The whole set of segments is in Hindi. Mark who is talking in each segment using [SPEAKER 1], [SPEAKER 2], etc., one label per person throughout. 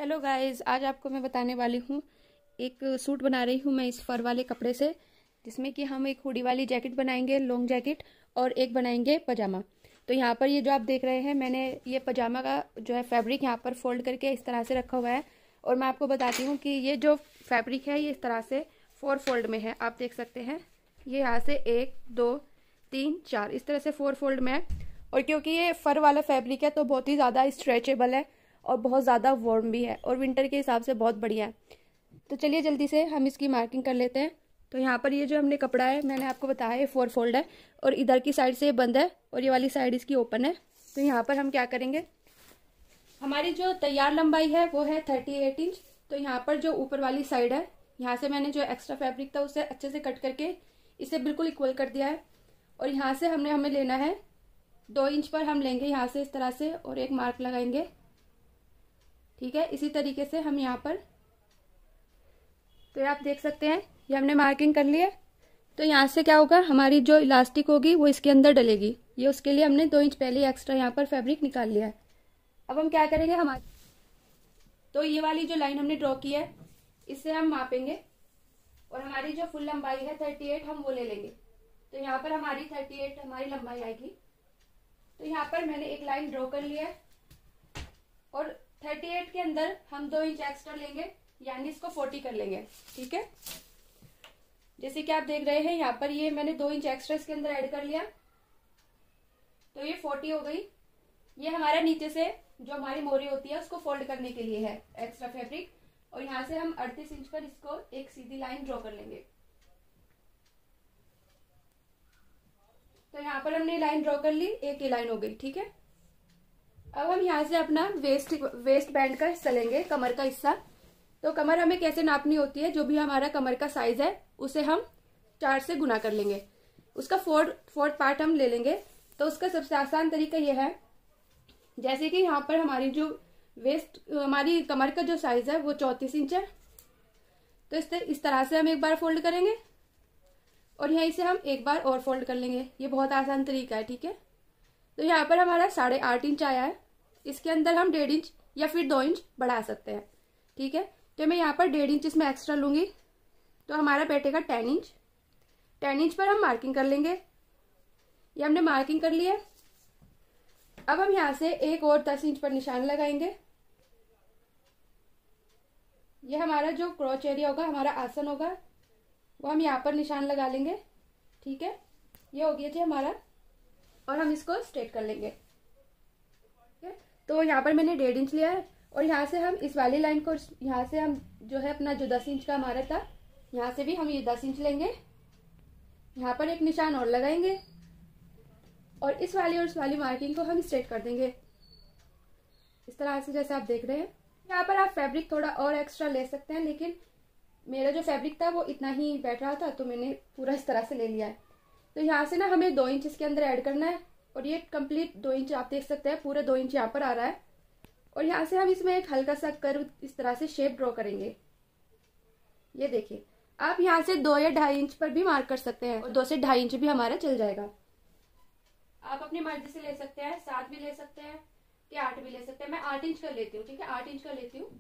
[SPEAKER 1] हेलो गाइस, आज आपको मैं बताने वाली हूँ एक सूट बना रही हूँ मैं इस फर वाले कपड़े से, जिसमें कि हम एक हुडी वाली जैकेट बनाएंगे, लॉन्ग जैकेट, और एक बनाएंगे पजामा। तो यहाँ पर ये जो आप देख रहे हैं, मैंने ये पजामा का जो है फैब्रिक यहाँ पर फोल्ड करके इस तरह से रखा हुआ है। और मैं आपको बताती हूँ कि ये जो फैब्रिक है ये इस तरह से 4 फोल्ड में है। आप देख सकते हैं ये यहाँ से 1 2 3 4 इस तरह से 4 फोल्ड में है। और क्योंकि ये फर वाला फैब्रिक है तो बहुत ही ज़्यादा स्ट्रेचेबल है और बहुत ज़्यादा वार्म भी है और विंटर के हिसाब से बहुत बढ़िया है। तो चलिए जल्दी से हम इसकी मार्किंग कर लेते हैं। तो यहाँ पर ये जो हमने कपड़ा है, मैंने आपको बताया ये 4 फोल्ड है और इधर की साइड से ये बंद है और ये वाली साइड इसकी ओपन है। तो यहाँ पर हम क्या करेंगे, हमारी जो तैयार लंबाई है वो है 38 इंच। तो यहाँ पर जो ऊपर वाली साइड है, यहाँ से मैंने जो एक्स्ट्रा फैब्रिक था उसे अच्छे से कट करके इसे बिल्कुल इक्वल कर दिया है। और यहाँ से हमें लेना है 2 इंच पर हम लेंगे यहाँ से इस तरह से और एक मार्क लगाएंगे। ठीक है, इसी तरीके से हम यहाँ पर, तो ये आप देख सकते हैं ये हमने मार्किंग कर लिया। तो यहाँ से क्या होगा, हमारी जो इलास्टिक होगी वो इसके अंदर डलेगी। ये उसके लिए हमने 2 इंच पहले एक्स्ट्रा यहाँ पर फैब्रिक निकाल लिया है। अब हम क्या करेंगे, हमारी तो ये वाली जो लाइन हमने ड्रॉ की है इससे हम मापेंगे और हमारी जो फुल लंबाई है 38 हम वो ले लेंगे। तो यहाँ पर हमारी 38 हमारी लंबाई आएगी। तो यहाँ पर मैंने एक लाइन ड्रॉ कर लिया है और 38 के अंदर हम 2 इंच एक्स्ट्रा लेंगे, यानी इसको 40 कर लेंगे। ठीक है, जैसे कि आप देख रहे हैं यहाँ पर ये मैंने 2 इंच एक्स्ट्रा इसके अंदर ऐड कर लिया, तो ये 40 हो गई। ये हमारा नीचे से जो हमारी मोरी होती है उसको फोल्ड करने के लिए है एक्स्ट्रा फैब्रिक। और यहाँ से हम 38 इंच पर इसको एक सीधी लाइन ड्रॉ कर लेंगे। तो यहाँ पर हमने लाइन ड्रॉ कर ली, एक ही लाइन हो गई। ठीक है, अब हम यहाँ से अपना वेस्ट बैंड का हिस्सा लेंगे, कमर का हिस्सा। तो कमर हमें कैसे नापनी होती है, जो भी हमारा कमर का साइज है उसे हम 4 से गुना कर लेंगे, उसका फोर्थ पार्ट हम ले लेंगे। तो उसका सबसे आसान तरीका यह है, जैसे कि यहाँ पर हमारी जो हमारी कमर का जो साइज है वो 34 इंच है। तो इस तरह से हम एक बार फोल्ड करेंगे और यहीं से हम एक बार और फोल्ड कर लेंगे। ये बहुत आसान तरीका है। ठीक है, तो यहाँ पर हमारा 8.5 इंच आया है, इसके अंदर हम 1.5 इंच या फिर 2 इंच बढ़ा सकते हैं। ठीक है, तो मैं यहाँ पर 1.5 इंच इसमें एक्स्ट्रा लूंगी, तो हमारा बैठेगा 10 इंच। 10 इंच पर हम मार्किंग कर लेंगे। ये हमने मार्किंग कर लिया। अब हम यहाँ से एक और 10 इंच पर निशान लगाएंगे। ये हमारा जो क्रॉच एरिया होगा, हमारा आसन होगा, वो हम यहाँ पर निशान लगा लेंगे। ठीक है, ये हो गया जी हमारा, और हम इसको स्ट्रेट कर लेंगे। तो यहाँ पर मैंने 1.5 इंच लिया है और यहाँ से हम इस वाली लाइन को, यहाँ से हम जो है अपना जो 10 इंच का हमारा था, यहाँ से भी हम ये 10 इंच लेंगे, यहाँ पर एक निशान और लगाएंगे और इस वाली और इस वाली मार्किंग को हम स्ट्रेट कर देंगे इस तरह से, जैसे आप देख रहे हैं। यहाँ पर आप फैब्रिक थोड़ा और एक्स्ट्रा ले सकते हैं, लेकिन मेरा जो फैब्रिक था वो इतना ही बैठ रहा था तो मैंने पूरा इस तरह से ले लिया है। तो यहाँ से ना हमें 2 इंच इसके अंदर ऐड करना है और ये कंप्लीट 2 इंच आप देख सकते हैं, पूरे 2 इंच यहाँ पर आ रहा है। और यहाँ से हम इसमें एक हल्का सा कर्व इस तरह से शेप ड्रॉ करेंगे। ये देखिए, आप यहाँ से 2 या 2.5 इंच पर भी मार्क कर सकते हैं और 2 से 2.5 इंच भी हमारा चल जाएगा। आप अपनी मर्जी से ले सकते हैं, 7 भी ले सकते हैं कि 8 भी ले सकते हैं। मैं 8 इंच कर लेती हूँ। ठीक है, 8 इंच कर लेती हूँ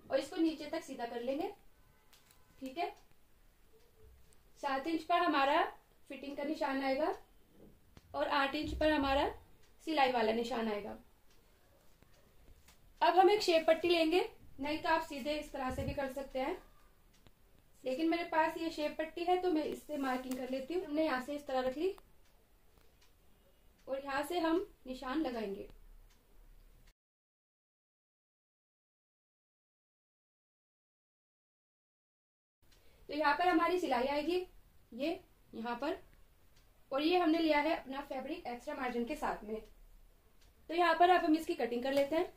[SPEAKER 1] और इसको नीचे तक सीधा कर लेंगे। ठीक है, 7 इंच पर हमारा फिटिंग का निशान आएगा और 8 इंच पर हमारा सिलाई वाला निशान आएगा। अब हम एक शेप पट्टी लेंगे, नहीं तो आप सीधे इस तरह से भी कर सकते हैं, लेकिन मेरे पास ये शेप पट्टी है तो मैं इससे मार्किंग कर लेती हूँ। हमने यहाँ से इस तरह रख ली और यहाँ से हम निशान लगाएंगे। तो यहाँ पर हमारी सिलाई आएगी ये यहाँ पर, और ये हमने लिया है अपना फैब्रिक एक्स्ट्रा मार्जिन के साथ में। तो यहाँ पर अब हम इसकी कटिंग कर लेते हैं।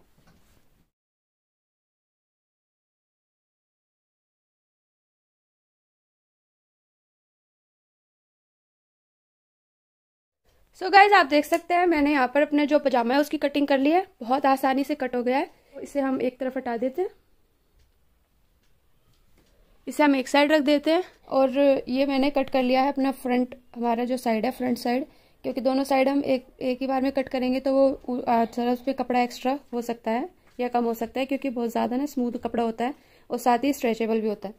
[SPEAKER 1] सो गाइज, आप देख सकते हैं मैंने यहाँ पर अपने जो पजामा है उसकी कटिंग कर ली है। बहुत आसानी से कट हो गया है। इसे हम एक तरफ हटा देते हैं, इसे हम एक साइड रख देते हैं। और ये मैंने कट कर लिया है अपना फ्रंट, हमारा जो साइड है फ्रंट साइड, क्योंकि दोनों साइड हम एक ही बार में कट करेंगे तो वो थोड़ा उस पर कपड़ा एक्स्ट्रा हो सकता है। या कम हो सकता है, क्योंकि बहुत ज़्यादा ना स्मूथ कपड़ा होता है और साथ ही स्ट्रेचेबल भी होता है।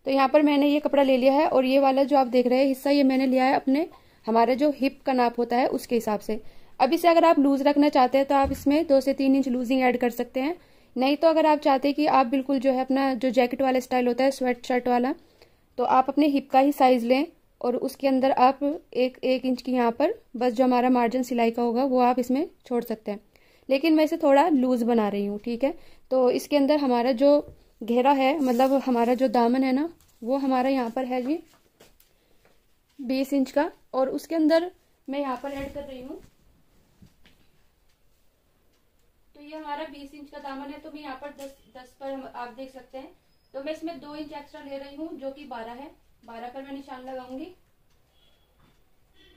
[SPEAKER 1] तो यहाँ पर मैंने ये कपड़ा ले लिया है, और ये वाला जो आप देख रहे हैं हिस्सा, ये मैंने लिया है अपने हमारे जो हिप का नाप होता है उसके हिसाब से। अब इसे अगर आप लूज रखना चाहते हैं तो आप इसमें 2 से 3 इंच लूजिंग ऐड कर सकते हैं। नहीं तो अगर आप चाहते हैं कि आप बिल्कुल जो है अपना जो जैकेट वाला स्टाइल होता है स्वेट शर्ट वाला, तो आप अपने हिप का ही साइज लें और उसके अंदर आप एक इंच की यहाँ पर बस जो हमारा मार्जिन सिलाई का होगा वो आप इसमें छोड़ सकते हैं। लेकिन मैं इसे थोड़ा लूज बना रही हूँ, ठीक है। तो इसके अंदर हमारा जो घेरा है, मतलब हमारा जो दामन है ना, वो हमारा यहाँ पर है जी 20 इंच का, और उसके अंदर मैं यहाँ पर ऐड कर रही हूँ, तो ये हमारा 20 इंच का दामन है, तो मैं यहाँ पर 10 पर आप देख सकते हैं, तो मैं इसमें 2 इंच एक्स्ट्रा ले रही हूँ जो कि 12 है। 12 पर मैं निशान लगाऊंगी,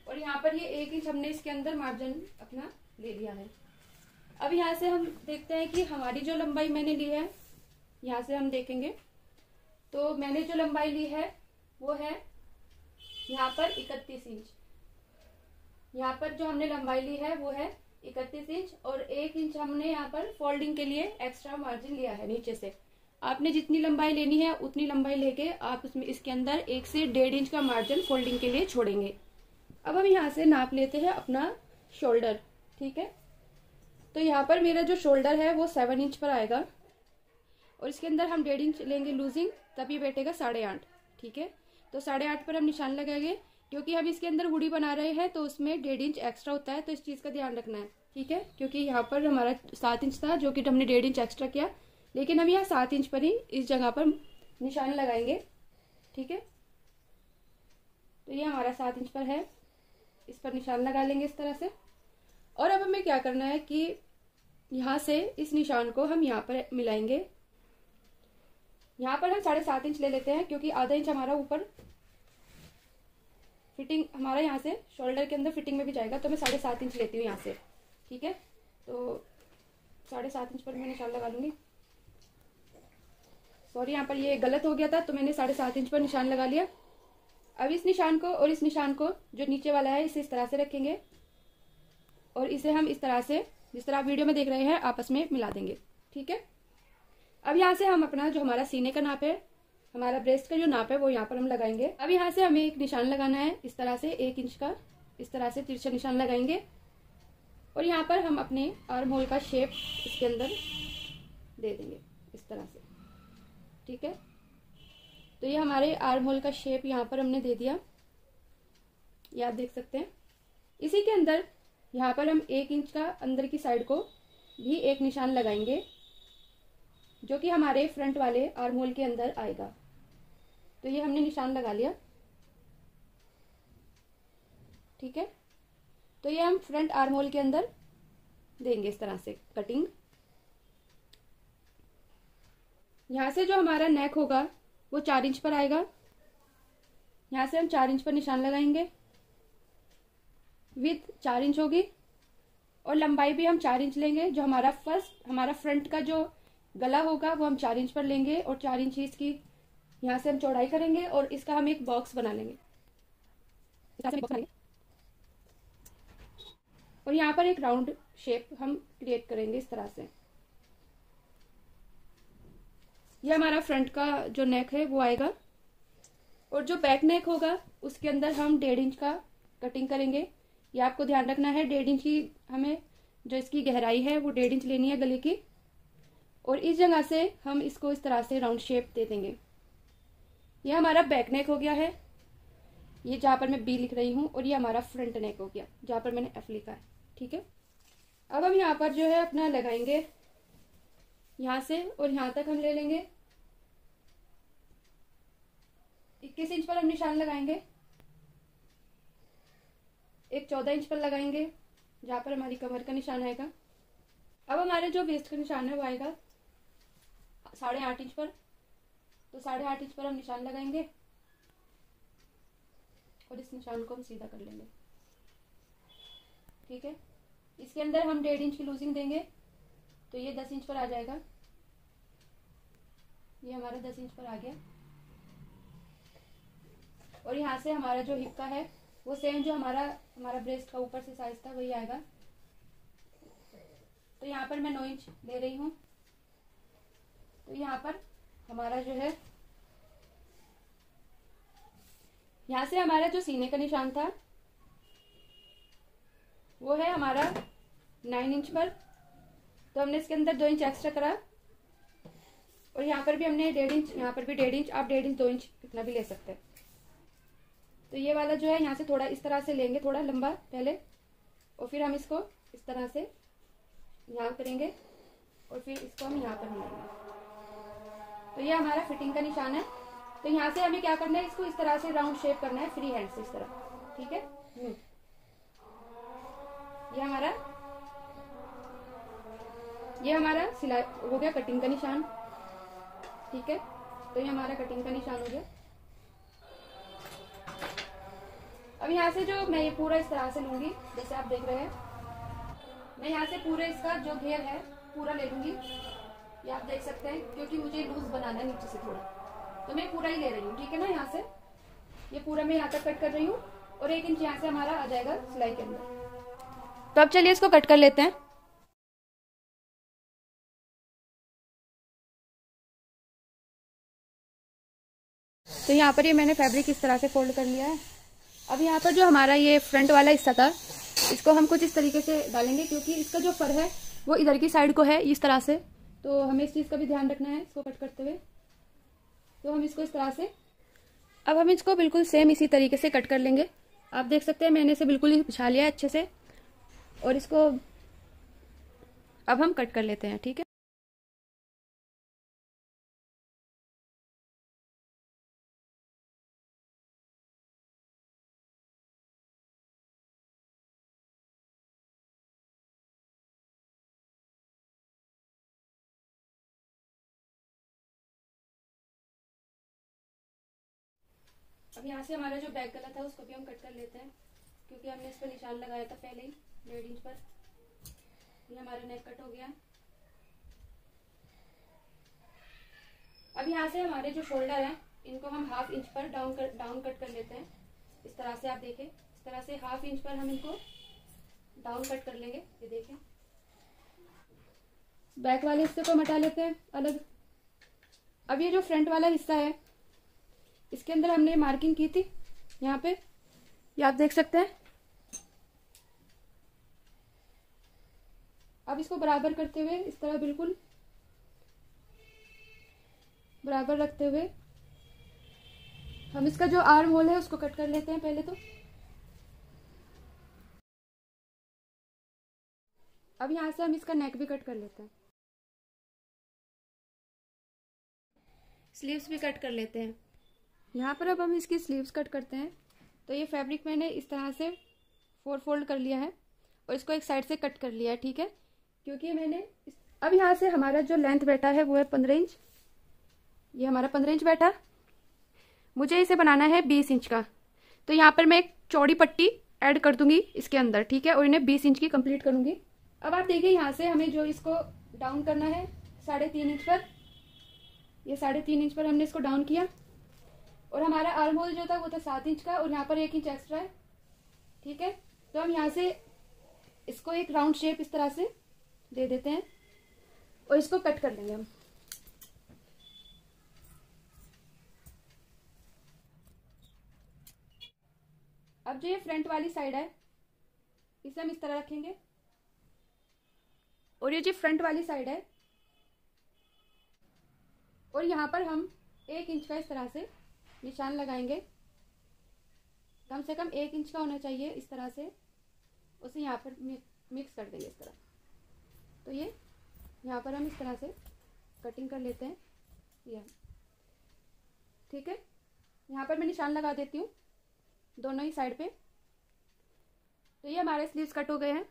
[SPEAKER 1] और यहाँ पर ये 1 इंच हमने इसके अंदर मार्जिन अपना ले लिया है। अब यहाँ से हम देखते हैं कि हमारी जो लंबाई मैंने ली है, यहाँ से हम देखेंगे तो मैंने जो लंबाई ली है वो है यहाँ पर 31 इंच। यहाँ पर जो हमने लंबाई ली है वो है 31 इंच, और 1 इंच हमने यहाँ पर फोल्डिंग के लिए एक्स्ट्रा मार्जिन लिया है नीचे से। आपने जितनी लंबाई लेनी है उतनी लंबाई लेके आप उसमें इसके अंदर 1 से 1.5 इंच का मार्जिन फोल्डिंग के लिए छोड़ेंगे। अब हम यहाँ से नाप लेते हैं अपना शोल्डर, ठीक है। तो यहाँ पर मेरा जो शोल्डर है वो 7 इंच पर आएगा, और इसके अंदर हम 1.5 इंच लेंगे लूजिंग, तभी बैठेगा 8.5, ठीक है। तो 8.5 पर हम निशान लगाएंगे, क्योंकि हम इसके अंदर हुडी बना रहे हैं तो उसमें 1.5 इंच एक्स्ट्रा होता है, तो इस चीज़ का ध्यान रखना है, ठीक है। क्योंकि यहाँ पर हमारा 7 इंच था जो कि हमने 1.5 इंच एक्स्ट्रा किया, लेकिन हम यहाँ 7 इंच पर ही इस जगह पर निशान लगाएंगे, ठीक है। तो ये हमारा 7 इंच पर है, इस पर निशान लगा लेंगे इस तरह से। और अब हमें क्या करना है कि यहाँ से इस निशान को हम यहाँ पर मिलाएंगे। यहाँ पर हम 7.5 इंच ले लेते हैं, क्योंकि आधा इंच हमारा ऊपर फिटिंग हमारा यहाँ से शोल्डर के अंदर फिटिंग में भी जाएगा, तो मैं 7.5 इंच लेती हूँ यहाँ से, ठीक है। तो 7.5 इंच पर मैं निशान लगा लूंगी। सॉरी, यहाँ पर ये गलत हो गया था, तो मैंने 7.5 इंच पर निशान लगा लिया। अब इस निशान को और इस निशान को जो नीचे वाला है इसे इस तरह से रखेंगे, और इसे हम इस तरह से, जिस तरह आप वीडियो में देख रहे हैं, आपस में मिला देंगे, ठीक है। अब यहाँ से हम अपना जो हमारा सीने का नाप है, हमारा ब्रेस्ट का जो नाप है, वो यहाँ पर हम लगाएंगे। अब यहाँ से हमें एक निशान लगाना है इस तरह से 1 इंच का, इस तरह से तिरछा निशान लगाएंगे, और यहाँ पर हम अपने आर्म होल का शेप इसके अंदर दे देंगे इस तरह से, ठीक है। तो ये हमारे आर्म होल का शेप यहाँ पर हमने दे दिया, ये आप देख सकते हैं। इसी के अंदर यहाँ पर हम 1 इंच का अंदर की साइड को भी एक निशान लगाएंगे, जो कि हमारे फ्रंट वाले आर्म होल के अंदर आएगा। तो ये हमने निशान लगा लिया, ठीक है। तो ये हम फ्रंट आर्म होल के अंदर देंगे इस तरह से कटिंग। यहाँ से जो हमारा नेक होगा वो 4 इंच पर आएगा, यहाँ से हम 4 इंच पर निशान लगाएंगे, विड्थ 4 इंच होगी, और लंबाई भी हम 4 इंच लेंगे। जो हमारा फ्रंट का जो गला होगा वो हम 4 इंच पर लेंगे, और 4 इंच ही इसकी यहाँ से हम चौड़ाई करेंगे, और इसका हम एक बॉक्स बना लेंगे, और यहाँ पर एक राउंड शेप हम क्रिएट करेंगे इस तरह से। ये हमारा फ्रंट का जो नेक है वो आएगा, और जो बैक नेक होगा उसके अंदर हम 1.5 इंच का कटिंग करेंगे। ये आपको ध्यान रखना है, 1.5 इंच की हमें जो इसकी गहराई है वो 1.5 इंच लेनी है गले की, और इस जगह से हम इसको इस तरह से राउंड शेप दे देंगे। ये हमारा बैक नेक हो गया है, ये जहाँ पर मैं बी लिख रही हूँ, और ये हमारा फ्रंट नेक हो गया जहाँ पर मैंने एफ लिखा है, ठीक है। अब हम यहाँ पर जो है अपना लगाएंगे यहाँ से, और यहाँ तक हम ले लेंगे 21 इंच पर हम निशान लगाएंगे, एक 14 इंच पर लगाएंगे जहाँ पर हमारी कमर का निशान आएगा। अब हमारे जो वेस्ट का निशान है वो आएगा 8.5 इंच पर, तो 8.5 इंच पर हम निशान लगाएंगे, और इस निशान को हम सीधा कर लेंगे, ठीक है। इसके अंदर हम 1.5 इंच की लूजिंग देंगे, तो ये 10 इंच पर आ जाएगा। ये हमारा 10 इंच पर आ गया, और यहाँ से हमारा जो हिप का है वो सेम जो हमारा ब्रेस्ट का ऊपर से साइज था वही आएगा। तो यहाँ पर मैं 9 इंच ले रही हूँ, तो यहाँ पर हमारा जो है, यहाँ से हमारा जो सीने का निशान था वो है हमारा 9 इंच पर, तो हमने इसके अंदर 2 इंच एक्स्ट्रा करा। और यहाँ पर भी हमने 1.5 इंच, यहाँ पर भी 1.5 इंच, आप 1.5 इंच 2 इंच कितना भी ले सकते हैं। तो ये वाला जो है यहाँ से थोड़ा इस तरह से लेंगे, थोड़ा लंबा पहले, और फिर हम इसको इस तरह से यहाँ करेंगे और फिर इसको हम यहाँ पर मिलाएंगे। तो ये हमारा फिटिंग का निशान है। तो यहाँ से हमें क्या करना है, इसको इस तरह से राउंड शेप करना है फ्री हैंड से, इस तरह, ठीक है। ये हमारा सिलाई हो गया, कटिंग का निशान, ठीक है। तो ये हमारा कटिंग का निशान हो गया। अब यहाँ से जो मैं ये पूरा इस तरह से लूंगी, जैसे आप देख रहे हैं, मैं यहाँ से पूरे इसका जो घेर है पूरा ले लूंगी, ये आप देख सकते हैं, क्योंकि मुझे लूज बनाना है नीचे से थोड़ा, तो मैं पूरा ही ले रही हूँ, ठीक है ना। यहाँ से ये पूरा मैं यहाँ तक कट कर रही हूँ और 1 इंच यहाँ से हमारा आ जाएगा सिलाई के अंदर। तो अब चलिए इसको कट कर लेते हैं। तो यहाँ पर ये मैंने फैब्रिक इस तरह से फोल्ड कर लिया है। अब यहाँ पर जो हमारा ये फ्रंट वाला हिस्सा था, इसको हम कुछ इस तरीके से डालेंगे, क्योंकि इसका जो फर है वो इधर की साइड को है इस तरह से, तो हमें इस चीज़ का भी ध्यान रखना है इसको कट करते हुए। तो हम इसको इस तरह से, अब हम इसको बिल्कुल सेम इसी तरीके से कट कर लेंगे। आप देख सकते हैं मैंने इसे बिल्कुल ही बिछा लिया है अच्छे से, और इसको अब हम कट कर लेते हैं, ठीक है। अब यहाँ से हमारा जो बैक गला था उसको भी हम कट कर लेते हैं, क्योंकि हमने इस पर निशान लगाया था पहले ही 1.5 इंच पर। ये हमारा नेक कट हो गया। अब यहाँ से हमारे जो शोल्डर हैं इनको हम 1/2 इंच पर डाउन कट कर लेते हैं, इस तरह से। आप देखें, इस तरह से 1/2 इंच पर हम इनको डाउन कट कर लेंगे। ये देखें, बैक वाले हिस्से को हम हटा लेते हैं अलग। अब ये जो फ्रंट वाला हिस्सा है, इसके अंदर हमने मार्किंग की थी यहाँ पे, ये आप देख सकते हैं। अब इसको बराबर करते हुए इस तरह बिल्कुल बराबर रखते हुए हम इसका जो आर्म होल है उसको कट कर लेते हैं पहले तो। अब यहाँ से हम इसका नेक भी कट कर लेते हैं, स्लीव्स भी कट कर लेते हैं। यहाँ पर अब हम इसकी स्लीव्स कट करते हैं। तो ये फैब्रिक मैंने इस तरह से 4 फोल्ड कर लिया है और इसको एक साइड से कट कर लिया है, ठीक है, क्योंकि मैंने अब यहाँ से हमारा जो लेंथ बैठा है वो है 15 इंच। ये हमारा 15 इंच बैठा, मुझे इसे बनाना है 20 इंच का। तो यहाँ पर मैं एक चौड़ी पट्टी ऐड कर दूंगी इसके अंदर, ठीक है, और इन्हें 20 इंच की कंप्लीट करूंगी। अब आप देखिए यहाँ से हमें जो इसको डाउन करना है 3.5 इंच पर, ये 3.5 इंच पर हमने इसको डाउन किया, और हमारा आर्म होल जो था वो था 7 इंच का, और यहाँ पर 1 इंच एक्स्ट्रा है, ठीक है। तो हम यहाँ से इसको एक राउंड शेप इस तरह से दे देते हैं और इसको कट कर लेंगे हम। अब जो ये फ्रंट वाली साइड है इसे हम इस तरह रखेंगे, और ये जो फ्रंट वाली साइड है, और यहाँ पर हम 1 इंच का इस तरह से निशान लगाएंगे, कम से कम 1 इंच का होना चाहिए इस तरह से। उसे यहाँ पर मिक्स कर देंगे इस तरह। तो ये यहाँ पर हम इस तरह से कटिंग कर लेते हैं, ये ठीक है। यहाँ पर मैं निशान लगा देती हूँ दोनों ही साइड पे। तो ये हमारे स्लीव्स कट हो गए हैं।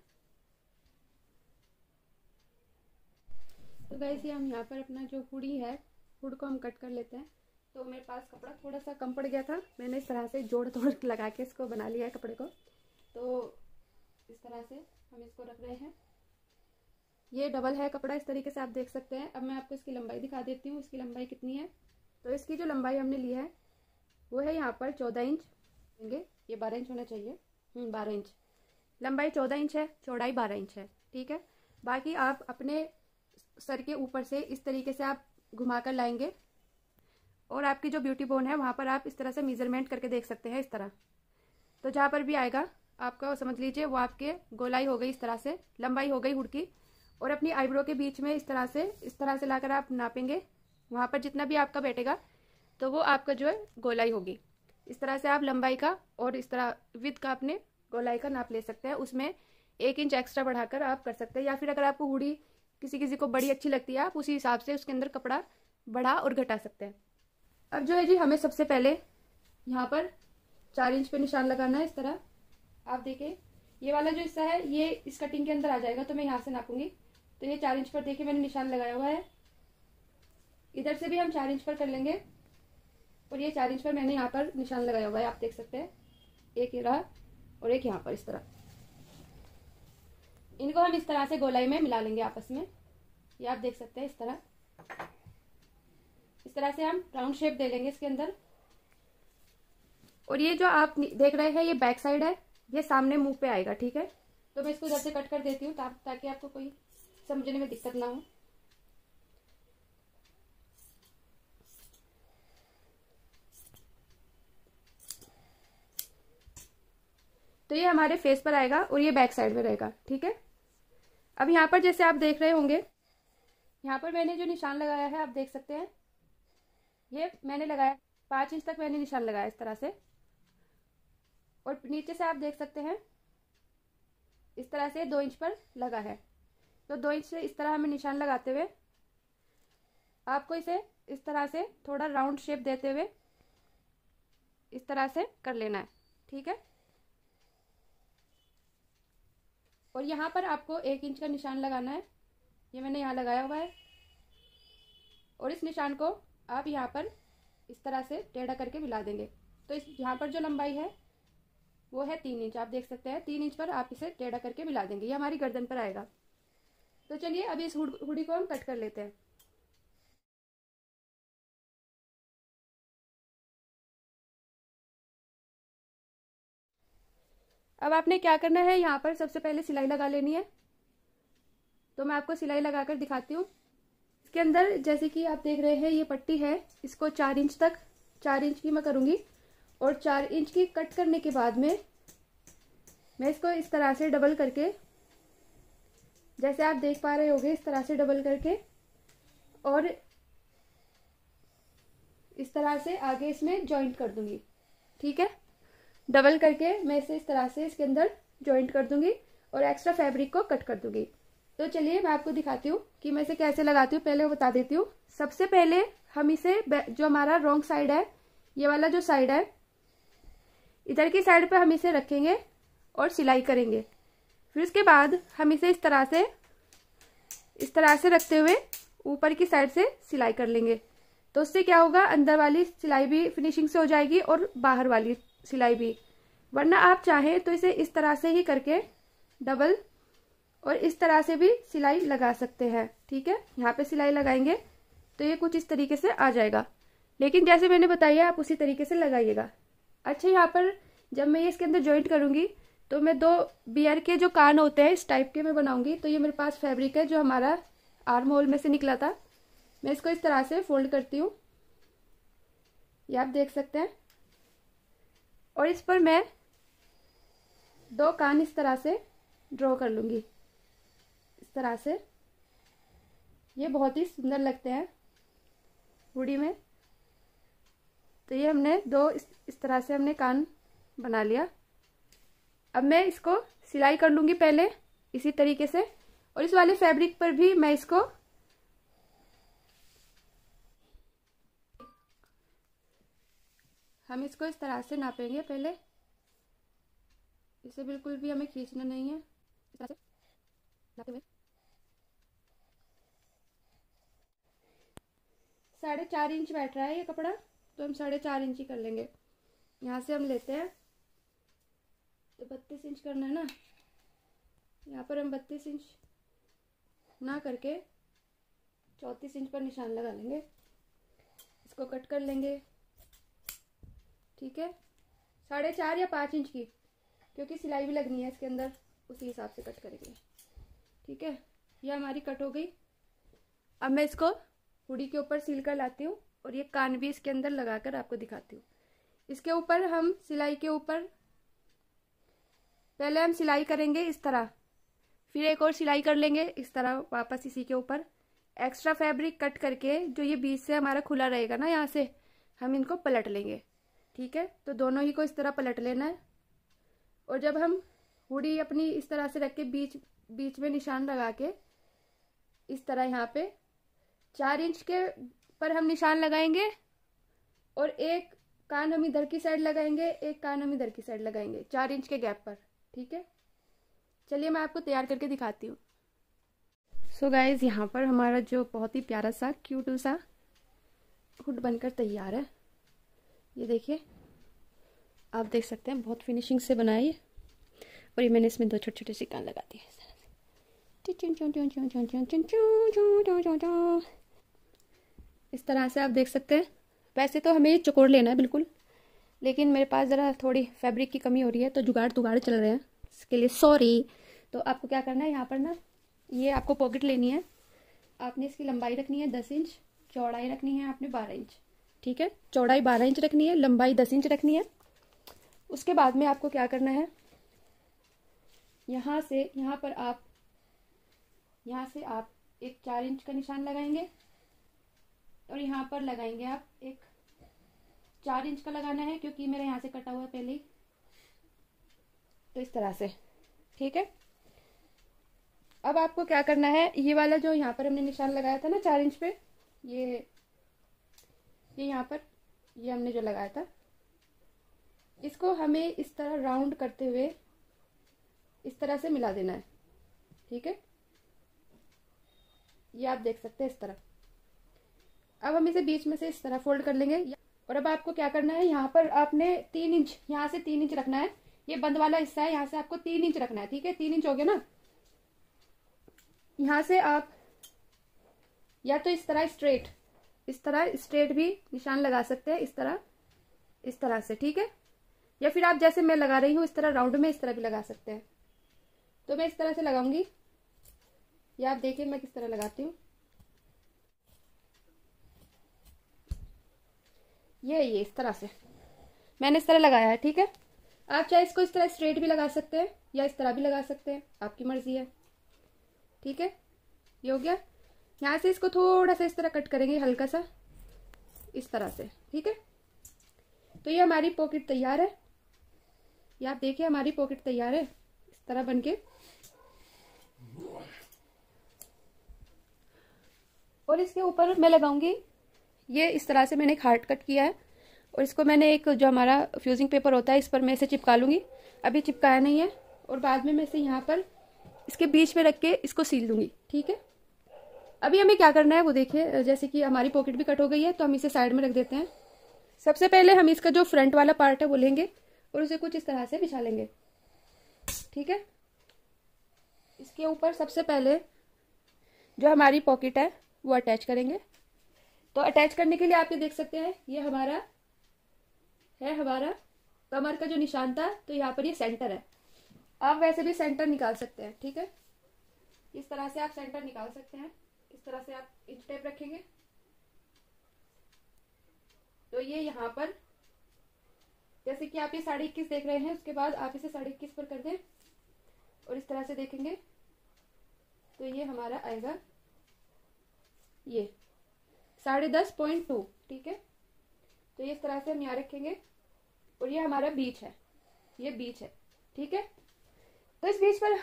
[SPEAKER 1] तो गाइस ये हम यहाँ पर अपना जो हुडी है, हुड को हम कट कर लेते हैं। तो मेरे पास कपड़ा थोड़ा सा कम पड़ गया था, मैंने इस तरह से जोड़ तोड़ लगा के इसको बना लिया है कपड़े को। तो इस तरह से हम इसको रख रहे हैं। ये डबल है कपड़ा, इस तरीके से आप देख सकते हैं। अब मैं आपको इसकी लंबाई दिखा देती हूँ, इसकी लंबाई कितनी है। तो इसकी जो लंबाई हमने ली है वो है यहाँ पर 14 इंच लेंगे, ये 12 इंच होना चाहिए। 12 इंच लंबाई, 14 इंच है, चौड़ाई 12 इंच है, ठीक है। बाकी आप अपने सर के ऊपर से इस तरीके से आप घुमा कर लाएंगे और आपकी जो ब्यूटी बोन है वहाँ पर आप इस तरह से मेजरमेंट करके देख सकते हैं। इस तरह तो जहाँ पर भी आएगा आपका समझ लीजिए वो आपके गोलाई हो गई, इस तरह से लंबाई हो गई हुड की। और अपनी आईब्रो के बीच में इस तरह से लाकर आप नापेंगे, वहाँ पर जितना भी आपका बैठेगा तो वो आपका जो है गोलाई होगी। इस तरह से आप लंबाई का और इस तरह विड्थ का अपने गोलाई का नाप ले सकते हैं। उसमें 1 इंच एक्स्ट्रा बढ़ाकर आप कर सकते हैं, या फिर अगर आपको हुडी किसी को बड़ी अच्छी लगती है आप उसी हिसाब से उसके अंदर कपड़ा बढ़ा और घटा सकते हैं। अब जो है जी हमें सबसे पहले यहाँ पर 4 इंच पे निशान लगाना है। इस तरह आप देखिए ये वाला जो हिस्सा है ये इस कटिंग के अंदर आ जाएगा, तो मैं यहाँ से नापूंगी। तो ये 4 इंच पर देखिए मैंने निशान लगाया हुआ है। इधर से भी हम 4 इंच पर कर लेंगे और ये 4 इंच पर मैंने यहाँ पर निशान लगाया हुआ है, आप देख सकते हैं। एक ये रहा और एक यहाँ पर इस तरह। इनको हम इस तरह से गोलाई में मिला लेंगे आपस में, ये आप देख सकते हैं। इस तरह से हम राउंड शेप दे लेंगे इसके अंदर। और ये जो आप देख रहे हैं ये बैक साइड है, ये सामने मुंह पे आएगा, ठीक है। तो मैं इसको इधर से कट कर देती हूँ ताकि आपको कोई समझने में दिक्कत ना हो। तो ये हमारे फेस पर आएगा और ये बैक साइड में रहेगा, ठीक है। अब यहाँ पर जैसे आप देख रहे होंगे, यहाँ पर मैंने जो निशान लगाया है आप देख सकते हैं, ये मैंने लगाया 5 इंच तक मैंने निशान लगाया इस तरह से। और नीचे से आप देख सकते हैं इस तरह से 2 इंच पर लगा है। तो 2 इंच से इस तरह हमें निशान लगाते हुए आपको इसे इस तरह से थोड़ा राउंड शेप देते हुए इस तरह से कर लेना है, ठीक है। और यहाँ पर आपको 1 इंच का निशान लगाना है, ये मैंने यहाँ लगाया हुआ है। और इस निशान को आप यहाँ पर इस तरह से टेढ़ा करके मिला देंगे। तो इस यहाँ पर जो लंबाई है वो है 3 इंच, आप देख सकते हैं। 3 इंच पर आप इसे टेढ़ा करके मिला देंगे, ये हमारी गर्दन पर आएगा। तो चलिए अभी इस हुडी को हम कट कर लेते हैं। अब आपने क्या करना है, यहाँ पर सबसे पहले सिलाई लगा लेनी है। तो मैं आपको सिलाई लगाकर दिखाती हूँ। इसके अंदर जैसे कि आप देख रहे हैं ये पट्टी है, इसको 4 इंच तक 4 इंच की मैं करूँगी। और 4 इंच की कट करने के बाद में मैं इसको इस तरह से डबल करके, जैसे आप देख पा रहे होंगे, इस तरह से डबल करके और इस तरह से आगे इसमें जॉइंट कर दूंगी, ठीक है। डबल करके मैं इसे इस तरह से इसके अंदर जॉइंट कर दूंगी और एक्स्ट्रा फैब्रिक को कट कर दूंगी। तो चलिए मैं आपको दिखाती हूँ कि मैं इसे कैसे लगाती हूँ। पहले वो बता देती हूँ। सबसे पहले हम इसे जो हमारा रॉन्ग साइड है, ये वाला जो साइड है, इधर की साइड पर हम इसे रखेंगे और सिलाई करेंगे। फिर उसके बाद हम इसे इस तरह से रखते हुए ऊपर की साइड से सिलाई कर लेंगे। तो उससे क्या होगा, अंदर वाली सिलाई भी फिनिशिंग से हो जाएगी और बाहर वाली सिलाई भी। वरना आप चाहें तो इसे इस तरह से ही करके डबल और इस तरह से भी सिलाई लगा सकते हैं, ठीक है। यहाँ पे सिलाई लगाएंगे तो ये कुछ इस तरीके से आ जाएगा, लेकिन जैसे मैंने बताया आप उसी तरीके से लगाइएगा। अच्छा, यहाँ पर जब मैं ये इसके अंदर जॉइंट करूंगी तो मैं 2 बियर के जो कान होते हैं इस टाइप के मैं बनाऊंगी। तो ये मेरे पास फैब्रिक है जो हमारा आर्म होल में से निकला था। मैं इसको इस तरह से फोल्ड करती हूँ, ये आप देख सकते हैं। और इस पर मैं 2 कान इस तरह से ड्रॉ कर लूंगी, इस तरह से। ये बहुत ही सुंदर लगते हैं हुडी में। तो ये हमने 2 इस तरह से हमने कान बना लिया। अब मैं इसको सिलाई कर लूंगी पहले इसी तरीके से, और इस वाले फैब्रिक पर भी मैं इसको हम इसको इस तरह से नापेंगे। पहले इसे बिल्कुल भी हमें खींचना नहीं है, इस तरह से नापते हुए 4.5 इंच बैठ रहा है ये कपड़ा, तो हम 4.5 इंच ही कर लेंगे। यहाँ से हम लेते हैं तो 32 इंच करना है ना, यहाँ पर हम 32 इंच ना करके 34 इंच पर निशान लगा लेंगे। इसको कट कर लेंगे, ठीक है। 4.5 या 5 इंच की, क्योंकि सिलाई भी लगनी है इसके अंदर, उसी हिसाब से कट करेंगे, ठीक है। ये हमारी कट हो गई। अब मैं इसको हुडी के ऊपर सील कर लाती हूँ और ये कान भी इसके अंदर लगाकर आपको दिखाती हूँ। इसके ऊपर हम सिलाई के ऊपर पहले हम सिलाई करेंगे इस तरह, फिर एक और सिलाई कर लेंगे इस तरह वापस इसी के ऊपर। एक्स्ट्रा फैब्रिक कट करके जो ये बीच से हमारा खुला रहेगा ना, यहाँ से हम इनको पलट लेंगे। ठीक है, तो दोनों ही को इस तरह पलट लेना है। और जब हम हुडी अपनी इस तरह से रख के बीच में निशान लगा के इस तरह यहाँ पे 4 इंच के पर हम निशान लगाएंगे और एक कान हम इधर की साइड लगाएंगे, एक कान हम इधर की साइड लगाएंगे 4 इंच के गैप पर। ठीक है, चलिए मैं आपको तैयार करके दिखाती हूँ। सो गाइज, यहाँ पर हमारा जो बहुत ही प्यारा सा क्यूट सा हुड बनकर तैयार है। ये देखिए, आप देख सकते हैं बहुत फिनिशिंग से बनाया ये। और ये मैंने इसमें 2 छोटे छोटे से कान लगा दिए इस तरह से। इस तरह से आप देख सकते हैं। वैसे तो हमें ये चौकोर लेना है बिल्कुल, लेकिन मेरे पास ज़रा थोड़ी फैब्रिक की कमी हो रही है तो जुगाड़ चल रहे हैं, इसके लिए सॉरी। तो आपको क्या करना है, यहाँ पर ना ये आपको पॉकेट लेनी है। आपने इसकी लंबाई रखनी है 10 इंच, चौड़ाई रखनी है आपने 12 इंच। ठीक है, चौड़ाई 12 इंच रखनी है, लंबाई 10 इंच रखनी है। उसके बाद में आपको क्या करना है, यहाँ से आप एक 4 इंच का निशान लगाएंगे और यहाँ पर लगाएंगे आप एक 4 इंच का लगाना है, क्योंकि मेरा यहाँ से कटा हुआ है पहले ही। तो इस तरह से, ठीक है। अब आपको क्या करना है, ये वाला जो यहाँ पर हमने निशान लगाया था ना 4 इंच पे, ये यहाँ पर ये हमने जो लगाया था, इसको हमें इस तरह राउंड करते हुए इस तरह से मिला देना है। ठीक है, ये आप देख सकते हैं इस तरह। अब हम इसे बीच में से इस तरह फोल्ड कर लेंगे। और अब आपको क्या करना है, यहाँ पर आपने 3 इंच, यहाँ से 3 इंच रखना है। ये बंद वाला हिस्सा है, यहाँ से आपको 3 इंच रखना है। ठीक है, 3 इंच हो गया ना। यहाँ से आप या तो इस तरह स्ट्रेट भी निशान लगा सकते हैं, इस तरह से। ठीक है, या फिर आप जैसे मैं लगा रही हूँ इस तरह राउंड में इस तरह भी लगा सकते हैं। तो मैं इस तरह से लगाऊंगी, या आप देखिए मैं किस तरह लगाती हूँ। ये इस तरह से मैंने इस तरह लगाया है। ठीक है, आप चाहे इसको इस तरह स्ट्रेट भी लगा सकते हैं या इस तरह भी लगा सकते हैं, आपकी मर्जी है। ठीक है, ये हो गया। यहाँ से इसको थोड़ा सा इस तरह कट करेंगे, हल्का सा इस तरह से। ठीक है, तो ये हमारी पॉकेट तैयार है। ये आप देखिए हमारी पॉकेट तैयार है इस तरह बनके। और इसके ऊपर मैं लगाऊंगी, ये इस तरह से मैंने एक हार्ट कट किया है और इसको मैंने एक जो हमारा फ्यूजिंग पेपर होता है इस पर मैं इसे चिपका लूंगी। अभी चिपकाया नहीं है, और बाद में मैं इसे यहाँ पर इसके बीच में रख के इसको सील दूंगी। ठीक है, अभी हमें क्या करना है वो देखिए। जैसे कि हमारी पॉकेट भी कट हो गई है, तो हम इसे साइड में रख देते हैं। सबसे पहले हम इसका जो फ्रंट वाला पार्ट है वो लेंगे और उसे कुछ इस तरह से बिछा लेंगे। ठीक है, इसके ऊपर सबसे पहले जो हमारी पॉकेट है वो अटैच करेंगे। तो अटैच करने के लिए आप ये देख सकते हैं, ये हमारा कमर का जो निशान था, तो यहाँ पर ये सेंटर है। आप वैसे भी सेंटर निकाल सकते हैं। ठीक है, इस तरह से आप सेंटर निकाल सकते हैं। इस तरह से आप इंच टेप रखेंगे, तो ये यहाँ पर जैसे कि आप ये 21.5 देख रहे हैं, उसके बाद आप इसे 21.5 पर कर दें और इस तरह से देखेंगे तो ये हमारा आएगा ये 10.5.2। ठीक है, तो ये इस तरह से हम यहाँ रखेंगे और ये हमारा बीच है, ये बीच है। ठीक है, तो इस बीच पर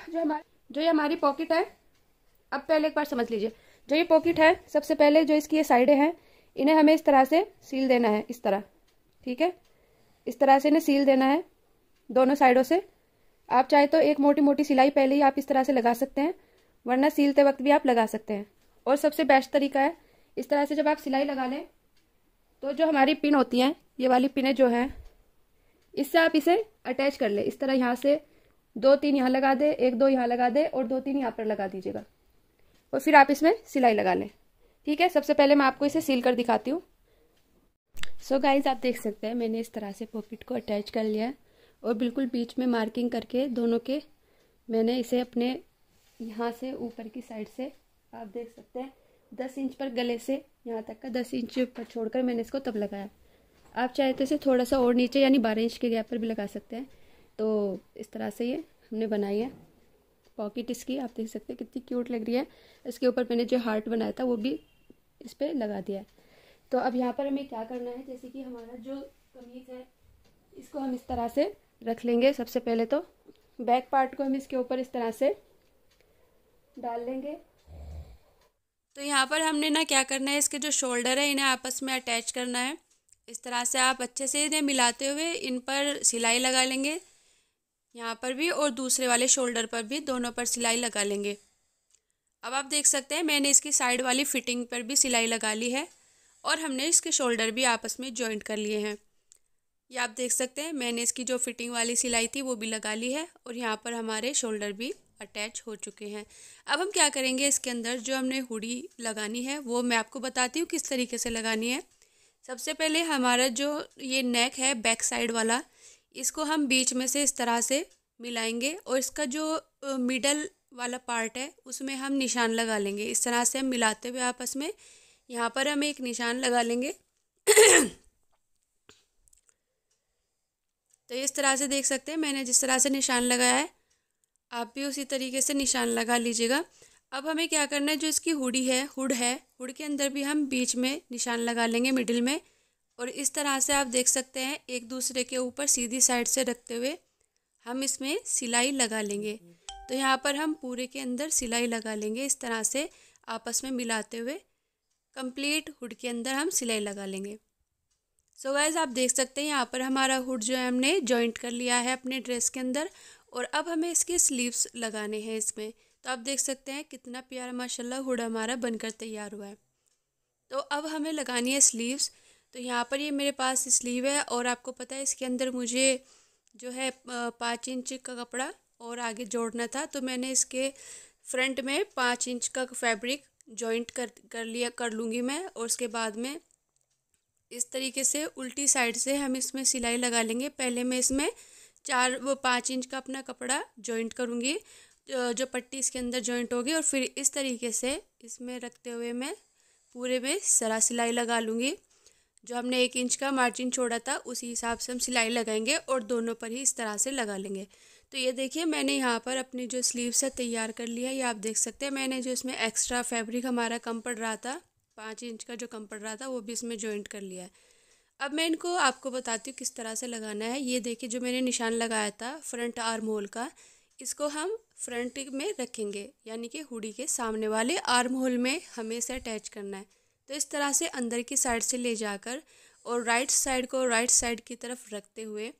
[SPEAKER 1] जो ये हमारी पॉकेट है, अब पहले एक बार समझ लीजिए, जो ये पॉकेट है सबसे पहले जो इसकी ये साइडें हैं इन्हें हमें इस तरह से सील देना है, इस तरह। ठीक है, इस तरह से इन्हें सील देना है दोनों साइडों से। आप चाहे तो एक मोटी मोटी सिलाई पहले ही आप इस तरह से लगा सकते हैं, वरना सीलते वक्त भी आप लगा सकते हैं। और सबसे बेस्ट तरीका है, इस तरह से जब आप सिलाई लगा लें तो जो हमारी पिन होती हैं, ये वाली पिनें जो हैं, इससे आप इसे अटैच कर ले। इस तरह यहाँ से 2-3 यहाँ लगा दे, 1-2 यहाँ लगा दे और 2-3 यहाँ पर लगा दीजिएगा, और फिर आप इसमें सिलाई लगा लें। ठीक है, सबसे पहले मैं आपको इसे सील कर दिखाती हूँ। सो गाइज, आप देख सकते हैं मैंने इस तरह से पॉकेट को अटैच कर लिया है और बिल्कुल बीच में मार्किंग करके दोनों के मैंने इसे अपने यहाँ से ऊपर की साइड से आप देख सकते हैं 10 इंच पर गले से यहाँ तक का 10 इंच पर छोड़कर मैंने इसको तब लगाया। आप चाहे तो इसे थोड़ा सा और नीचे यानी 12 इंच के गैप पर भी लगा सकते हैं। तो इस तरह से ये हमने बनाई है पॉकेट इसकी। आप देख सकते हैं कितनी क्यूट लग रही है। इसके ऊपर मैंने जो हार्ट बनाया था वो भी इस पर लगा दिया है। तो अब यहाँ पर हमें क्या करना है, जैसे कि हमारा जो कमीज़ है इसको हम इस तरह से रख लेंगे। सबसे पहले तो बैक पार्ट को हम इसके ऊपर इस तरह से डाल लेंगे। तो यहाँ पर हमने ना क्या करना है, इसके जो शोल्डर है इन्हें आपस में अटैच करना है। इस तरह से आप अच्छे से इन्हें मिलाते हुए इन पर सिलाई लगा लेंगे, यहाँ पर भी और दूसरे वाले शोल्डर पर भी, दोनों पर सिलाई लगा लेंगे। अब आप देख सकते हैं मैंने इसकी साइड वाली फिटिंग पर भी सिलाई लगा ली है और हमने इसके शोल्डर भी आपस में जॉइंट कर लिए हैं। ये आप देख सकते हैं मैंने इसकी जो फिटिंग वाली सिलाई थी वो भी लगा ली है और यहाँ पर हमारे शोल्डर भी अटैच हो चुके हैं। अब हम क्या करेंगे, इसके अंदर जो हमने हुडी लगानी है वो मैं आपको बताती हूँ किस तरीके से लगानी है। सबसे पहले हमारा जो ये नेक है बैक साइड वाला, इसको हम बीच में से इस तरह से मिलाएंगे और इसका जो मिडल वाला पार्ट है उसमें हम निशान लगा लेंगे। इस तरह से हम मिलाते हुए आपस में यहाँ पर हम एक निशान लगा लेंगे। तो इस तरह से देख सकते हैं मैंने जिस तरह से निशान लगाया है आप भी उसी तरीके से निशान लगा लीजिएगा। अब हमें क्या करना है, जो इसकी हुडी है, हुड के अंदर भी हम बीच में निशान लगा लेंगे मिडिल में। और इस तरह से आप देख सकते हैं एक दूसरे के ऊपर सीधी साइड से रखते हुए हम इसमें सिलाई लगा लेंगे। तो यहाँ पर हम पूरे के अंदर सिलाई लगा लेंगे इस तरह से आपस में मिलाते हुए कंप्लीट हुड के अंदर हम सिलाई लगा लेंगे। सो गाइस आप देख सकते हैं यहाँ पर हमारा हुड जो है हमने जॉइंट कर लिया है अपने ड्रेस के अंदर और अब हमें इसके स्लीव्स लगाने हैं इसमें। तो आप देख सकते हैं कितना प्यारा माशाल्लाह हुड हमारा बनकर तैयार हुआ है। तो अब हमें लगानी है स्लीव्स। तो यहाँ पर ये मेरे पास स्लीव है और आपको पता है इसके अंदर मुझे जो है 5 इंच का कपड़ा और आगे जोड़ना था। तो मैंने इसके फ्रंट में 5 इंच का फैब्रिक जॉइंट कर लूँगी मैं और उसके बाद में इस तरीके से उल्टी साइड से हम इसमें सिलाई लगा लेंगे। पहले मैं इसमें 5 इंच का अपना कपड़ा जॉइंट करूँगी, जो पट्टी इसके अंदर जॉइंट होगी और फिर इस तरीके से इसमें रखते हुए मैं पूरे में सरा सिलाई लगा लूँगी। जो हमने 1 इंच का मार्जिन छोड़ा था उसी हिसाब से हम सिलाई लगाएंगे और दोनों पर ही इस तरह से लगा लेंगे। तो ये देखिए मैंने यहाँ पर अपनी जो स्लीव्स है तैयार कर लिया है। ये आप देख सकते हैं मैंने जो इसमें एक्स्ट्रा फैब्रिक हमारा कम पड़ रहा था, 5 इंच का जो कम पड़ रहा था वो भी इसमें जॉइंट कर लिया है। अब मैं इनको आपको बताती हूँ किस तरह से लगाना है। ये देखिए जो मैंने निशान लगाया था फ्रंट आर्म होल का, इसको हम फ्रंट में रखेंगे यानी कि हुडी के सामने वाले आर्म होल में हमें इसे अटैच करना है। तो इस तरह से अंदर की साइड से ले जाकर और राइट साइड को राइट साइड की तरफ रखते हुए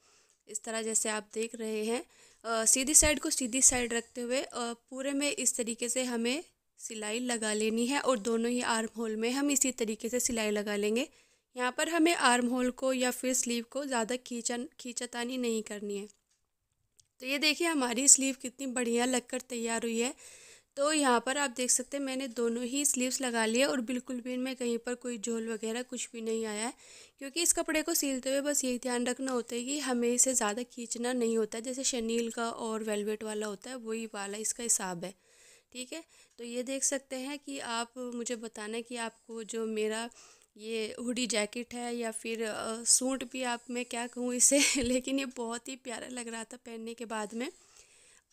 [SPEAKER 1] इस तरह जैसे आप देख रहे हैं सीधी साइड को सीधी साइड रखते हुए पूरे में इस तरीके से हमें सिलाई लगा लेनी है और दोनों ही आर्म होल में हम इसी तरीके से सिलाई लगा लेंगे। यहाँ पर हमें आर्म होल को या फिर स्लीव को ज़्यादा खींचतानी नहीं करनी है। तो ये देखिए हमारी स्लीव कितनी बढ़िया लगकर तैयार हुई है। तो यहाँ पर आप देख सकते हैं मैंने दोनों ही स्लीव्स लगा लिए और बिल्कुल भी इनमें कहीं पर कोई झोल वगैरह कुछ भी नहीं आया है, क्योंकि इस कपड़े को सिलते हुए बस यही ध्यान रखना होता है कि हमें इसे ज़्यादा खींचना नहीं होता है। जैसे शनील का और वेलवेट वाला होता है वही वाला इसका हिसाब है, ठीक है। तो ये देख सकते हैं कि आप मुझे बताना कि आपको जो मेरा ये हुडी जैकेट है या फिर सूट भी आप मैं क्या कहूँ इसे लेकिन ये बहुत ही प्यारा लग रहा था पहनने के बाद में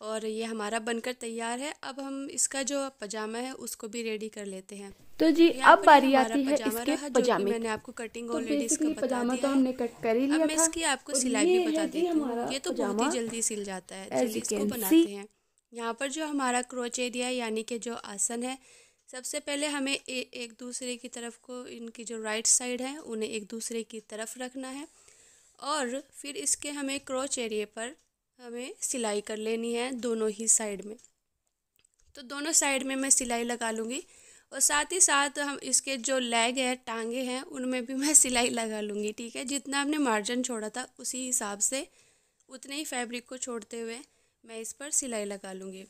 [SPEAKER 1] और ये हमारा बनकर तैयार है। अब हम इसका जो पजामा है उसको भी रेडी कर लेते हैं।
[SPEAKER 2] तो जी अब बारी आती है इसके पजामे।
[SPEAKER 1] मैंने आपको कटिंग
[SPEAKER 2] तो
[SPEAKER 1] ऑलरेडी इसका बता
[SPEAKER 2] पजामा
[SPEAKER 1] दिया
[SPEAKER 2] तो
[SPEAKER 1] है।
[SPEAKER 2] हमने कट कर ही लिया
[SPEAKER 1] अब मैं
[SPEAKER 2] था
[SPEAKER 1] इसकी आपको
[SPEAKER 2] और
[SPEAKER 1] सिलाई
[SPEAKER 2] ये
[SPEAKER 1] भी बता
[SPEAKER 2] है जी
[SPEAKER 1] देती हूँ।
[SPEAKER 2] हमारा
[SPEAKER 1] ये तो बहुत
[SPEAKER 2] पजामा
[SPEAKER 1] ही जल्दी सिल जाता है।
[SPEAKER 2] as
[SPEAKER 1] चलिए
[SPEAKER 2] you
[SPEAKER 1] इसको
[SPEAKER 2] can
[SPEAKER 1] बनाते
[SPEAKER 2] see।
[SPEAKER 1] हैं। यहाँ पर जो हमारा क्रोच एरिया यानी कि जो आसन है, सबसे पहले हमें एक दूसरे की तरफ को इनकी जो राइट साइड है उन्हें एक दूसरे की तरफ रखना है और फिर इसके हमें क्रोच एरिया पर हमें सिलाई कर लेनी है दोनों ही साइड में। तो दोनों साइड में मैं सिलाई लगा लूँगी और साथ ही साथ हम इसके जो लेग है, टांगे हैं, उनमें भी मैं सिलाई लगा लूँगी, ठीक है। जितना हमने मार्जिन छोड़ा था उसी हिसाब से उतने ही फैब्रिक को छोड़ते हुए मैं इस पर सिलाई लगा लूँगी,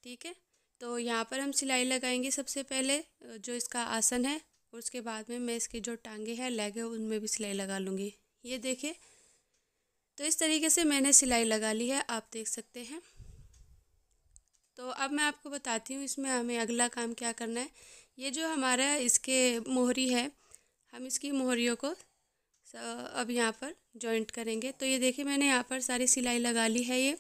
[SPEAKER 1] ठीक है। तो यहाँ पर हम सिलाई लगाएंगे सबसे पहले जो इसका आसन है और उसके बाद में मैं इसके जो टांगे हैं, लेग है, उनमें भी सिलाई लगा लूँगी। ये देखिए तो इस तरीके से मैंने सिलाई लगा ली है, आप देख सकते हैं। तो अब मैं आपको बताती हूँ इसमें हमें अगला काम क्या करना है।
[SPEAKER 3] ये जो हमारा इसके मोहरी है, हम इसकी मोहरियों को अब यहाँ पर जॉइंट करेंगे। तो ये देखिए मैंने यहाँ पर सारी सिलाई लगा ली है। ये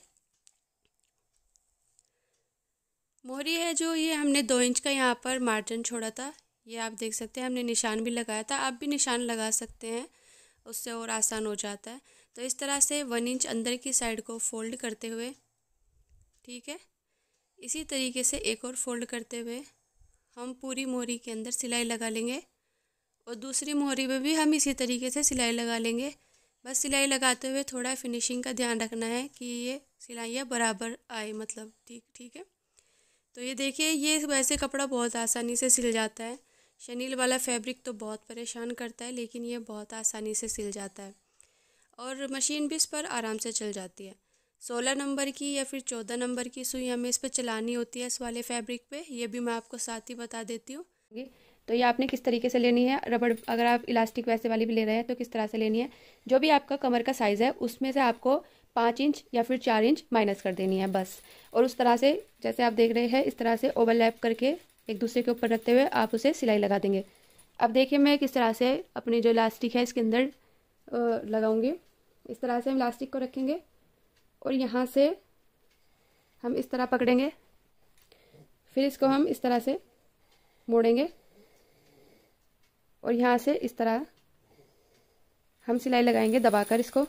[SPEAKER 3] मोहरी है जो, ये हमने 2 इंच का यहाँ पर मार्जिन छोड़ा था, ये आप देख सकते हैं। हमने निशान भी लगाया था, आप भी निशान लगा सकते हैं, उससे और आसान हो जाता है। तो इस तरह से 1 इंच अंदर की साइड को फोल्ड करते हुए, ठीक है, इसी तरीके से एक और फोल्ड करते हुए हम पूरी मोहरी के अंदर सिलाई लगा लेंगे और दूसरी मोहरी में भी हम इसी तरीके से सिलाई लगा लेंगे। बस सिलाई लगाते हुए थोड़ा फिनिशिंग का ध्यान रखना है कि ये सिलाइयाँ बराबर आए, मतलब ठीक है। तो ये देखिए, ये वैसे कपड़ा बहुत आसानी से सिल जाता है। शनील वाला फैब्रिक तो बहुत परेशान करता है, लेकिन ये बहुत आसानी से सिल जाता है और मशीन भी इस पर आराम से चल जाती है। 16 नंबर की या फिर 14 नंबर की सुई हमें इस पर चलानी होती है, इस वाले फैब्रिक पे, ये भी मैं आपको साथ ही बता देती हूँ।
[SPEAKER 1] तो ये आपने किस तरीके से लेनी है रबड़, अगर आप इलास्टिक वैसे वाली भी ले रहे हैं तो किस तरह से लेनी है। जो भी आपका कमर का साइज़ है उसमें से आपको 5 इंच या फिर 4 इंच माइनस कर देनी है बस। और उस तरह से जैसे आप देख रहे हैं, इस तरह से ओवरलैप करके एक दूसरे के ऊपर रखते हुए आप उसे सिलाई लगा देंगे। अब देखिए मैं किस तरह से अपनी जो इलास्टिक है इसके अंदर लगाऊंगी। इस तरह से हम इलास्टिक को रखेंगे और यहाँ से हम इस तरह पकड़ेंगे, फिर इसको हम इस तरह से मोड़ेंगे और यहाँ से इस तरह हम सिलाई लगाएंगे दबाकर इसको।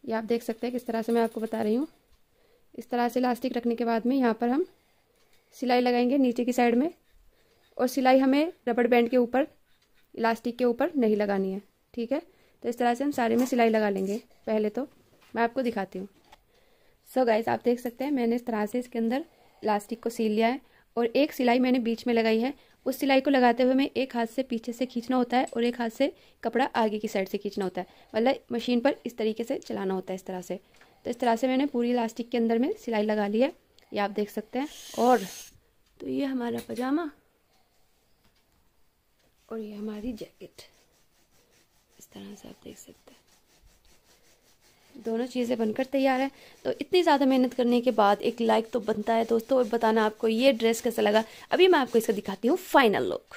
[SPEAKER 1] ये आप देख सकते हैं किस तरह से मैं आपको बता रही हूँ। इस तरह से इलास्टिक रखने के बाद में यहाँ पर हम सिलाई लगाएंगे नीचे की साइड में, और सिलाई हमें रबड़ बैंड के ऊपर, इलास्टिक के ऊपर नहीं लगानी है, ठीक है। तो इस तरह से हम सारे में सिलाई लगा लेंगे। पहले तो मैं आपको दिखाती हूँ। सो गाइस, आप देख सकते हैं मैंने इस तरह से इसके अंदर इलास्टिक को सील लिया है और एक सिलाई मैंने बीच में लगाई है। उस सिलाई को लगाते हुए मैं एक हाथ से पीछे से खींचना होता है और एक हाथ से कपड़ा आगे की साइड से खींचना होता है, मतलब मशीन पर इस तरीके से चलाना होता है इस तरह से। तो इस तरह से मैंने पूरी इलास्टिक के अंदर में सिलाई लगा ली है, ये आप देख सकते हैं। और तो ये हमारा पजामा और ये हमारी जैकेट, इस तरह से आप देख सकते हैं दोनों चीज़ें बनकर तैयार है। तो इतनी ज़्यादा मेहनत करने के बाद एक लाइक तो बनता है दोस्तों, और बताना आपको ये ड्रेस कैसा लगा। अभी मैं आपको इसका दिखाती हूँ फाइनल लुक।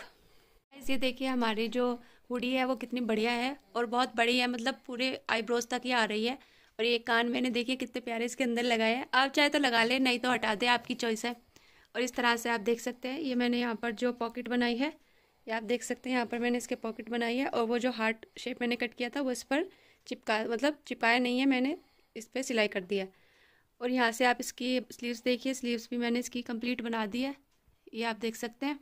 [SPEAKER 1] ये देखिए हमारी जो हुडी है वो कितनी बढ़िया है और बहुत बड़ी है, मतलब पूरे आईब्रोज तक ही आ रही है। और ये कान मैंने देखिए कितने प्यारे इसके अंदर लगाए हैं, आप चाहे तो लगा लें, नहीं तो हटा दें, आपकी चॉइस है। और इस तरह से आप देख सकते हैं, ये मैंने यहाँ पर जो पॉकेट बनाई है, ये आप देख सकते हैं यहाँ पर मैंने इसके पॉकेट बनाई है, और वो जो हार्ट शेप मैंने कट किया था वो इस पर चिपकाया नहीं है, मैंने इस पर सिलाई कर दिया। और यहाँ से आप इसकी स्लीव्स देखिए, स्लीव्स भी मैंने इसकी कंप्लीट बना दी है, ये आप देख सकते हैं।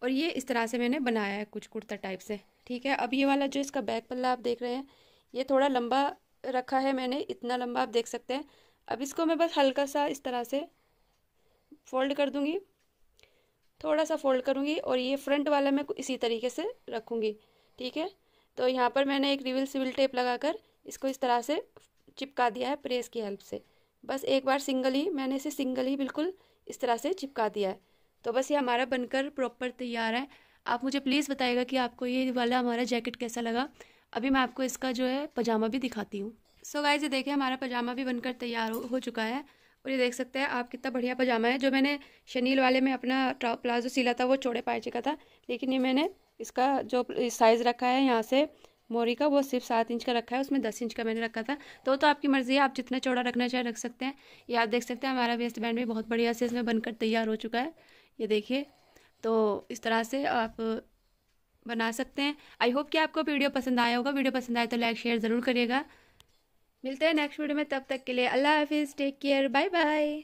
[SPEAKER 1] और ये इस तरह से मैंने बनाया है कुछ कुर्ता टाइप से, ठीक है। अब ये वाला जो इसका बैक पल्ला आप देख रहे हैं, ये थोड़ा लंबा रखा है मैंने, इतना लंबा आप देख सकते हैं। अब इसको मैं बस हल्का सा इस तरह से फोल्ड कर दूँगी, थोड़ा सा फोल्ड करूँगी, और ये फ्रंट वाला मैं इसी तरीके से रखूँगी, ठीक है। तो यहाँ पर मैंने एक रिविल टेप लगाकर इसको इस तरह से चिपका दिया है प्रेस की हेल्प से। बस एक बार मैंने इसे सिंगल ही बिल्कुल इस तरह से चिपका दिया है। तो बस ये हमारा बनकर प्रॉपर तैयार है। आप मुझे प्लीज़ बताइएगा कि आपको ये वाला हमारा जैकेट कैसा लगा। अभी मैं आपको इसका जो है पजामा भी दिखाती हूँ। सो गाइस, ये देखिए हमारा पजामा भी बनकर तैयार हो चुका है, और ये देख सकते हैं आप कितना बढ़िया पजामा है। जो मैंने शनील वाले में अपना प्लाजो सिला था वो चौड़े पायचे का था, लेकिन ये मैंने इसका जो साइज़ रखा है यहाँ से मोरी का, वो सिर्फ 7 इंच का रखा है, उसमें 10 इंच का मैंने रखा था। तो आपकी मर्ज़ी है, आप जितना चौड़ा रखना चाहे रख सकते हैं। ये आप देख सकते हैं हमारा वेस्ट बैंड भी बहुत बढ़िया से इसमें बनकर तैयार हो चुका है, ये देखिए। तो इस तरह से आप बना सकते हैं। आई होप कि आपको वीडियो पसंद आया होगा। वीडियो पसंद आए तो लाइक शेयर ज़रूर करिएगा। मिलते हैं नेक्स्ट वीडियो में, तब तक के लिए अल्लाह हाफिज़, टेक केयर, बाय बाय।